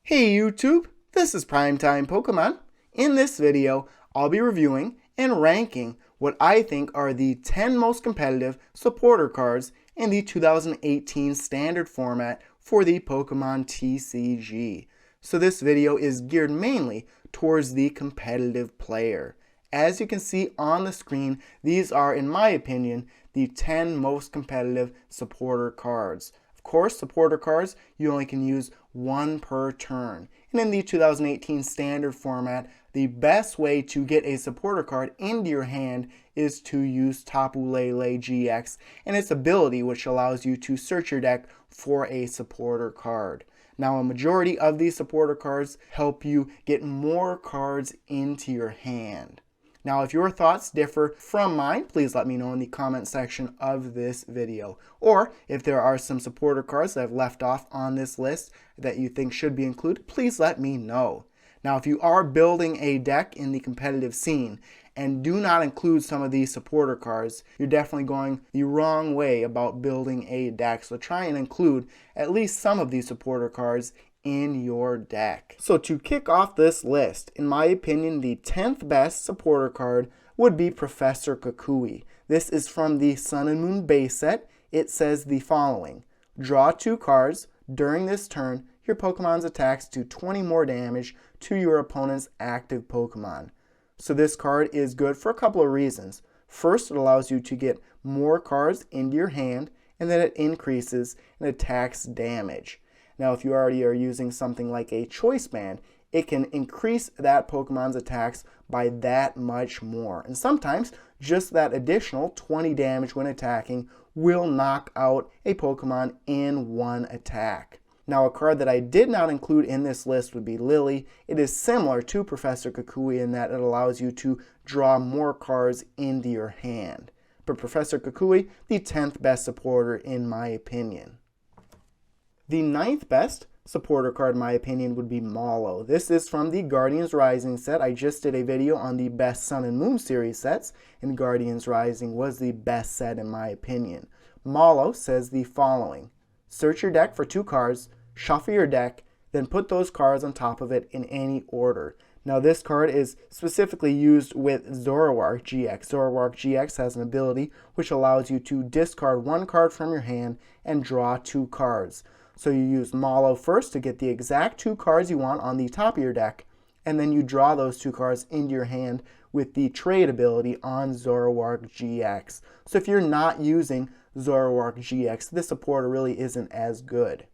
Hey YouTube, this is PrimetimePokemon. In this video, I'll be reviewing and ranking what I think are the 10 most competitive supporter cards in the 2018 Standard Format for the Pokemon TCG. So this video is geared mainly towards the competitive player. As you can see on the screen, these are, in my opinion, the 10 most competitive supporter cards. Of course, supporter cards, you only can use one per turn. And in the 2018 Standard Format, the best way to get a supporter card into your hand is to use Tapu Lele GX and its ability, which allows you to search your deck for a supporter card. Now, a majority of these supporter cards help you get more cards into your hand. Now, if your thoughts differ from mine, please let me know in the comment section of this video. Or if there are some supporter cards that I've left off on this list that you think should be included, please let me know. Now, if you are building a deck in the competitive scene and do not include some of these supporter cards, you're definitely going the wrong way about building a deck. So try and include at least some of these supporter cards in your deck. So to kick off this list, in my opinion, the 10th best supporter card would be Professor Kukui. This is from the Sun and Moon base set. It says the following: draw 2 cards. During this turn, your Pokemon's attacks do 20 more damage to your opponent's active Pokemon. So this card is good for a couple of reasons. First, it allows you to get more cards into your hand, and then it increases an attack's damage. Now, if you already are using something like a Choice Band, it can increase that Pokemon's attacks by that much more. And sometimes, just that additional 20 damage when attacking will knock out a Pokemon in one attack. Now, a card that I did not include in this list would be Lily. It is similar to Professor Kukui in that it allows you to draw more cards into your hand. But Professor Kukui, the 10th best supporter in my opinion. The 9th best supporter card, in my opinion, would be Mallow. This is from the Guardians Rising set. I just did a video on the best Sun and Moon series sets, and Guardians Rising was the best set in my opinion. Mallow says the following: search your deck for 2 cards, shuffle your deck, then put those cards on top of it in any order. Now, this card is specifically used with Zoroark GX. Zoroark GX has an ability which allows you to discard 1 card from your hand and draw 2 cards. So you use Mallow first to get the exact 2 cards you want on the top of your deck, and then you draw those 2 cards into your hand with the trade ability on Zoroark GX. So if you're not using Zoroark GX, this supporter really isn't as good.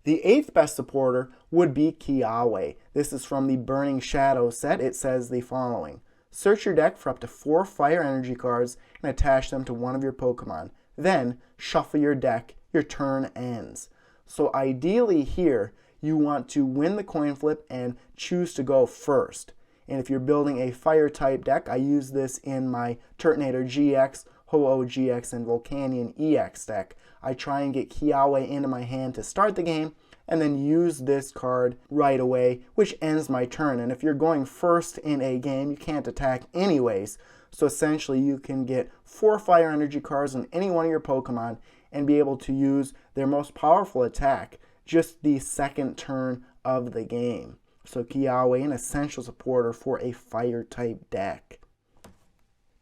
The 8th best supporter would be Kiawe. This is from the Burning Shadow set. It says the following: search your deck for up to 4 fire energy cards and attach them to one of your Pokemon. Then shuffle your deck. Your turn ends. So ideally here, you want to win the coin flip and choose to go first. And if you're building a fire type deck, I use this in my Turtonator GX, Ho-Oh GX, and Volcanion EX deck. I try and get Kiawe into my hand to start the game, and then use this card right away, which ends my turn. And if you're going first in a game, you can't attack anyways. So essentially, you can get 4 fire energy cards on any one of your Pokemon and be able to use their most powerful attack just the second turn of the game. So Kiawe, an essential supporter for a fire type deck.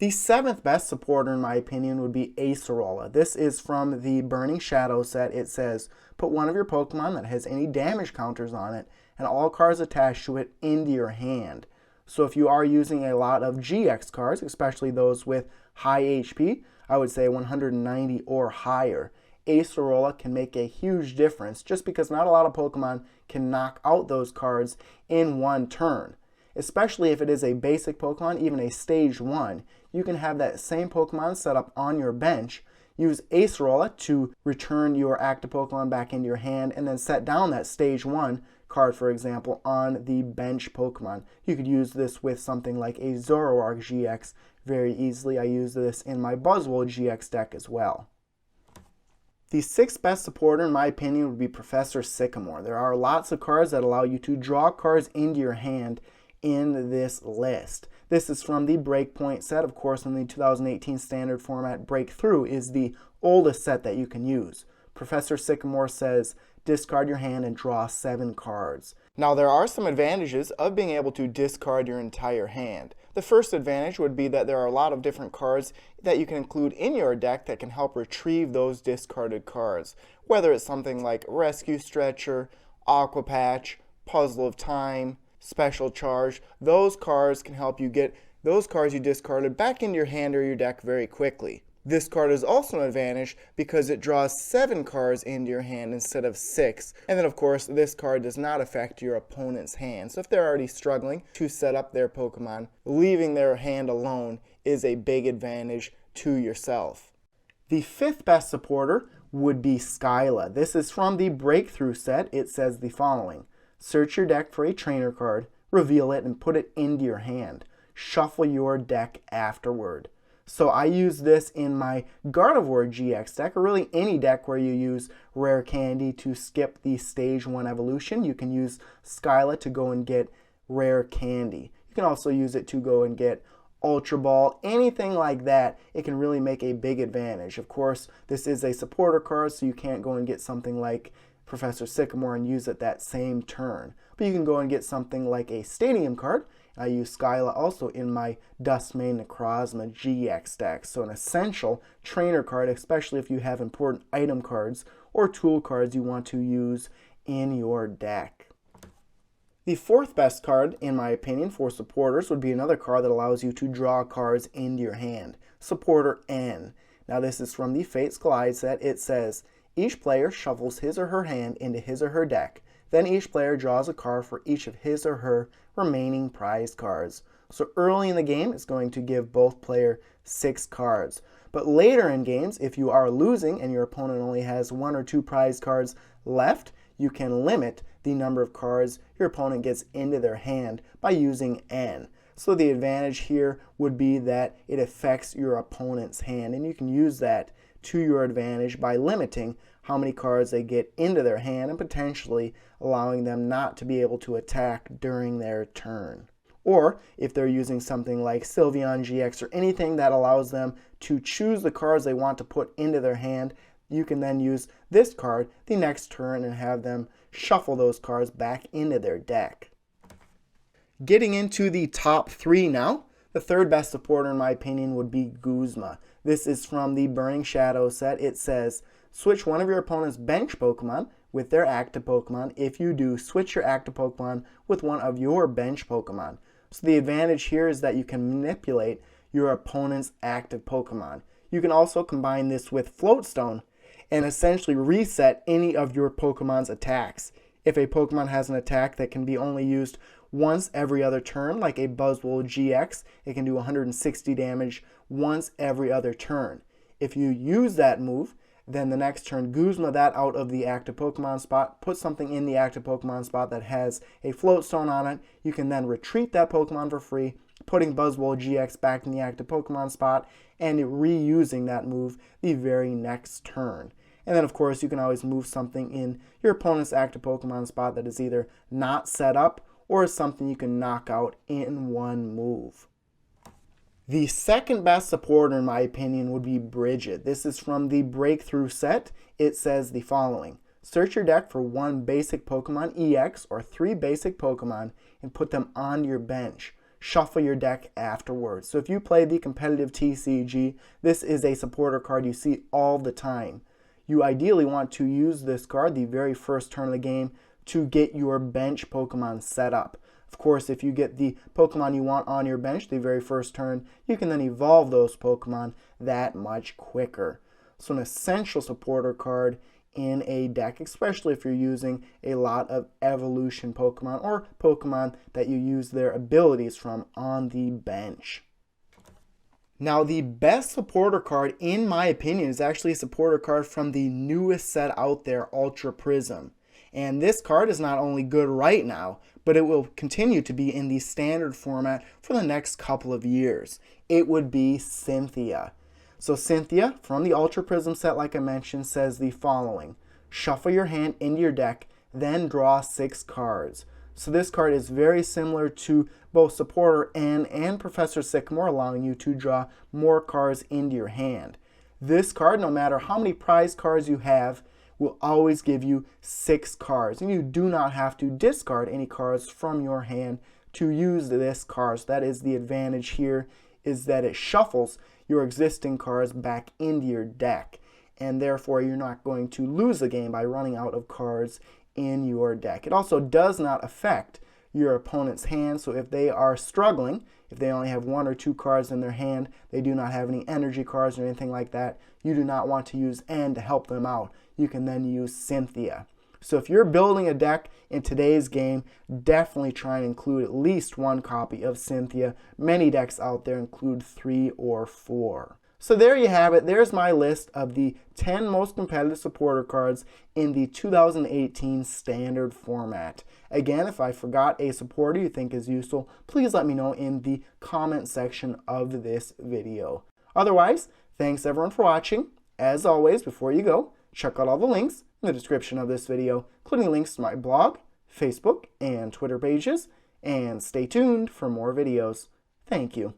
The 7th best supporter, in my opinion, would be Acerola. This is from the Burning Shadow set. It says, put one of your Pokemon that has any damage counters on it and all cards attached to it into your hand. So if you are using a lot of GX cards, especially those with high HP, I would say 190 or higher, Acerola can make a huge difference just because not a lot of Pokemon can knock out those cards in one turn. Especially if it is a basic Pokemon, even a stage 1, you can have that same Pokemon set up on your bench, use Acerola to return your active Pokemon back into your hand, and then set down that stage 1 card, for example, on the bench Pokemon. You could use this with something like a Zoroark GX very easily. I use this in my Buzzwole GX deck as well. The 6th best supporter, in my opinion, would be Professor Sycamore. There are lots of cards that allow you to draw cards into your hand in this list. This is from the Breakpoint set. Of course, in the 2018 Standard Format, Breakthrough is the oldest set that you can use. Professor Sycamore says discard your hand and draw 7 cards. Now there are some advantages of being able to discard your entire hand. The first advantage would be that there are a lot of different cards that you can include in your deck that can help retrieve those discarded cards. Whether it's something like Rescue Stretcher, Aqua Patch, Puzzle of Time, Special Charge, those cards can help you get those cards you discarded back into your hand or your deck very quickly. This card is also an advantage because it draws 7 cards into your hand instead of 6. And then of course, this card does not affect your opponent's hand. So if they're already struggling to set up their Pokemon, leaving their hand alone is a big advantage to yourself. The 5th best supporter would be Skyla. This is from the Breakthrough set. It says the following: search your deck for a trainer card, reveal it, and put it into your hand. Shuffle your deck afterward. So I use this in my Gardevoir GX deck, or really any deck where you use Rare Candy to skip the Stage 1 evolution. You can use Skyla to go and get Rare Candy. You can also use it to go and get Ultra Ball, anything like that. It can really make a big advantage. Of course, this is a supporter card, so you can't go and get something like Professor Sycamore and use it that same turn. But you can go and get something like a Stadium card. I use Skyla also in my Dustmane Necrozma GX deck. So an essential trainer card, especially if you have important item cards or tool cards you want to use in your deck. The 4th best card, in my opinion, for supporters would be another card that allows you to draw cards into your hand. Supporter N. Now this is from the Fates Collide set. It says, each player shuffles his or her hand into his or her deck. Then each player draws a card for each of his or her remaining prize cards. So early in the game, it's going to give both players 6 cards. But later in games, if you are losing and your opponent only has 1 or 2 prize cards left, you can limit the number of cards your opponent gets into their hand by using N. So the advantage here would be that it affects your opponent's hand, and you can use that to your advantage by limiting how many cards they get into their hand and potentially allowing them not to be able to attack during their turn. Or if they're using something like Sylveon GX or anything that allows them to choose the cards they want to put into their hand, you can then use this card the next turn and have them shuffle those cards back into their deck. Getting into the top 3 now, the 3rd best supporter in my opinion would be Guzma. This is from the Burning Shadows set. It says, switch one of your opponent's bench Pokemon with their active Pokemon. If you do, switch your active Pokemon with one of your bench Pokemon. So the advantage here is that you can manipulate your opponent's active Pokemon. You can also combine this with Floatstone and essentially reset any of your Pokemon's attacks. If a Pokemon has an attack that can be only used once every other turn, like a Buzzwole GX, it can do 160 damage once every other turn. If you use that move, then the next turn Guzma that out of the active Pokemon spot, put something in the active Pokemon spot that has a Floatstone on it. You can then retreat that Pokemon for free, putting Buzzwole GX back in the active Pokemon spot and reusing that move the very next turn. And then of course you can always move something in your opponent's active Pokemon spot that is either not set up or is something you can knock out in one move. The 2nd best supporter in my opinion would be Brigette. This is from the Breakthrough set. It says the following: search your deck for 1 basic Pokemon EX or 3 basic Pokemon and put them on your bench. Shuffle your deck afterwards. So if you play the competitive TCG, this is a supporter card you see all the time. You ideally want to use this card the very first turn of the game to get your bench Pokemon set up. Of course, if you get the Pokemon you want on your bench the very first turn, you can then evolve those Pokemon that much quicker. So an essential supporter card in a deck, especially if you're using a lot of evolution Pokemon or Pokemon that you use their abilities from on the bench. Now the best supporter card in my opinion is actually a supporter card from the newest set out there, Ultra Prism. And this card is not only good right now, but it will continue to be in the standard format for the next couple of years. It would be Cynthia. So Cynthia, from the Ultra Prism set like I mentioned, says the following: shuffle your hand into your deck, then draw 6 cards. So this card is very similar to both Supporter N and Professor Sycamore, allowing you to draw more cards into your hand. This card, no matter how many prize cards you have, will always give you 6 cards, and you do not have to discard any cards from your hand to use this card. So that is the advantage here, is that it shuffles your existing cards back into your deck, and therefore you're not going to lose the game by running out of cards in your deck. It also does not affect your opponent's hand, so if they are struggling, if they only have 1 or 2 cards in their hand, they do not have any energy cards or anything like that, you do not want to use N to help them out. You can then use Cynthia. So if you're building a deck in today's game, definitely try and include at least 1 copy of Cynthia. Many decks out there include 3 or 4. So there you have it. There's my list of the 10 most competitive supporter cards in the 2018 Standard Format. Again, if I forgot a supporter you think is useful, please let me know in the comment section of this video. Otherwise, thanks everyone for watching. As always, before you go, check out all the links in the description of this video, including links to my blog, Facebook, and Twitter pages, and stay tuned for more videos. Thank you.